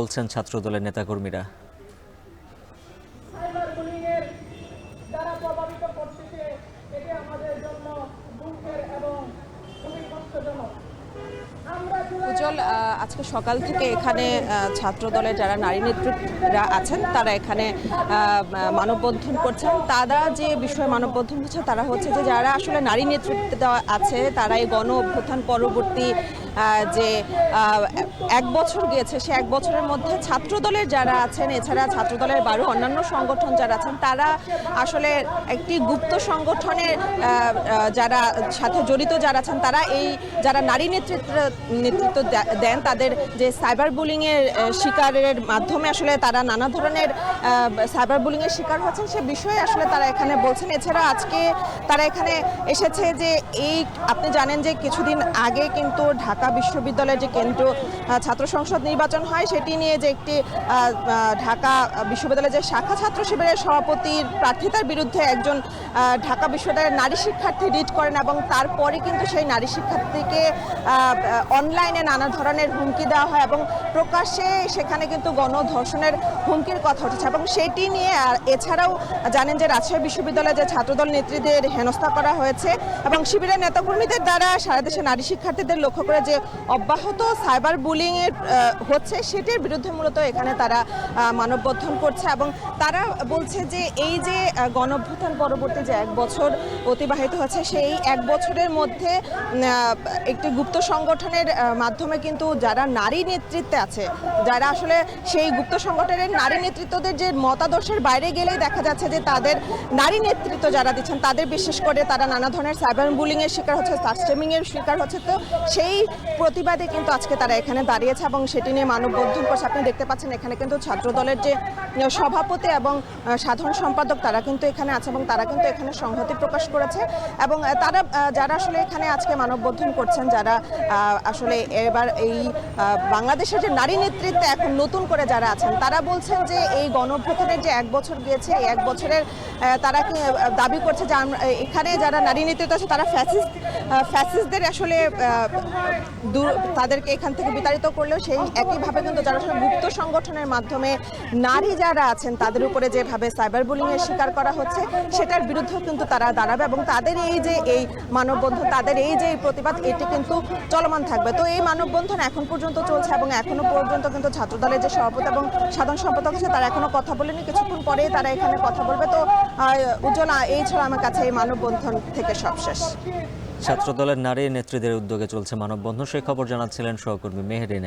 বলছেন ছাত্রদলের নেতাকর্মীরা? উজ্জ্বল, আজকে সকাল থেকে এখানে ছাত্রদলের যারা নারী নেতৃত্বরা আছেন তারা এখানে মানববন্ধন করছেন। তারা যে বিষয়ে মানববন্ধন করছে তারা হচ্ছে যে যারা আসলে নারী নেতৃত্ব আছে তারা এই গণ অভ্যুত্থান পরবর্তী যে 1 বছর গিয়েছে সে 1 বছরের মধ্যে ছাত্রদলের যারা আছেন, এছাড়া ছাত্রদলের বারো অন্যান্য সংগঠন যারা আছেন তারা আসলে একটি গুপ্ত সংগঠনের যারা সাথে জড়িত যারা আছেন তারা এই যারা নারী নেতৃত্ব দেন তাদের যে সাইবার বুলিংয়ের শিকারের মাধ্যমে আসলে তারা নানা ধরনের সাইবার বুলিংয়ের শিকার হচ্ছেন সে বিষয়ে আসলে তারা এখানে বলছেন। এছাড়া আজকে তারা এখানে এসেছে যে এই আপনি জানেন যে কিছুদিন আগে কিন্তু ঢাকা বিশ্ববিদ্যালয়ের যে কেন্দ্রীয় ছাত্র সংসদ নির্বাচন হয় সেটি নিয়ে যে একটি ঢাকা বিশ্ববিদ্যালয়ের যে শাখা ছাত্র শিবিরের সভাপতির প্রার্থিতার বিরুদ্ধে একজন ঢাকা বিশ্ববিদ্যালয়ের নারী শিক্ষার্থী রিট করেন এবং তারপরে কিন্তু সেই নারী শিক্ষার্থীকে অনলাইনে নানা ধরনের হুমকি দেওয়া হয় এবং প্রকাশ্যে সেখানে কিন্তু গণধর্ষণের হুমকির কথা উঠেছে এবং সেটি নিয়ে এছাড়াও জানেন যে রাজশাহী বিশ্ববিদ্যালয়ে যে ছাত্রদল নেত্রীদের হেনস্থা করা হয়েছে এবং শিবিরের নেতাকর্মীদের দ্বারা সারা দেশে নারী শিক্ষার্থীদের লক্ষ্য করে যে অব্যাহত সাইবার বুলিংয়ের হচ্ছে সেটির বিরুদ্ধে মূলত এখানে তারা মানববন্ধন করছে এবং তারা বলছে যে এই যে গণঅভ্যুত্থান পরবর্তী যে 1 বছর অতিবাহিত হচ্ছে সেই 1 বছরের মধ্যে একটি গুপ্ত সংগঠনের মাধ্যমে কিন্তু যারা নারী নেতৃত্বে আছে যারা আসলে সেই গুপ্ত সংগঠনের নারী নেতৃত্বদের যে মতাদর্শের বাইরে গেলেই দেখা যাচ্ছে যে তাদের নারী নেতৃত্ব যারা দিচ্ছেন তাদের বিশেষ করে তারা নানা ধরনের সাইবার বুলিংয়ের শিকার হচ্ছে, স্ট্যামিংয়ের শিকার হচ্ছে। তো সেই প্রতিবাদে কিন্তু আজকে তারা এখানে দাঁড়িয়েছে এবং সেটি নিয়ে মানববন্ধন করছে। আপনি দেখতে পাচ্ছেন এখানে কিন্তু ছাত্রদলের যে সভাপতি এবং সাধারণ সম্পাদক তারা কিন্তু এখানে আছে এবং তারা কিন্তু এখানে সংহতি প্রকাশ করেছে এবং তারা যারা আসলে এখানে আজকে মানববন্ধন করছেন যারা আসলে এবার এই বাংলাদেশের যে নারী নেতৃত্বে এখন নতুন করে যারা আছেন তারা বলছেন যে এই গণঅভ্যুত্থানের যে 1 বছর গিয়েছে এই 1 বছরের তারা কি দাবি করছে যে এখানে যারা নারী নেতৃত্ব আছে তারা ফ্যাসিস্টদের আসলে তাদেরকে এখান থেকে বিতাড়িত করলেও সেই একইভাবে কিন্তু যারা আসলে গুপ্ত সংগঠনের মাধ্যমে নারী যারা আছেন তাদের উপরে যেভাবে সাইবার বুলিংয়ের শিকার করা হচ্ছে সেটার বিরুদ্ধেও কিন্তু তারা দাঁড়াবে এবং তাদের এই যে এই মানববন্ধন তাদের এই যে প্রতিবাদ এটি কিন্তু চলমান থাকবে। তো এই মানববন্ধন এখন পর্যন্ত চলছে এবং এখনো পর্যন্ত কিন্তু ছাত্রদলের যে সভাপতি এবং সাধারণ সম্পাদক আছে তারা এখনো কথা বলেনি, কিছুক্ষণ পরেই তারা এখানে কথা বলবে। তো উজ্জ্বলা, এই ছিল আমার কাছে এই মানববন্ধন থেকে সবশেষ। ছাত্রদলের নারী নেত্রীদের উদ্যোগে চলছে মানববন্ধন, সেই খবর জানাচ্ছিলেন সহকর্মী মেহেরিন।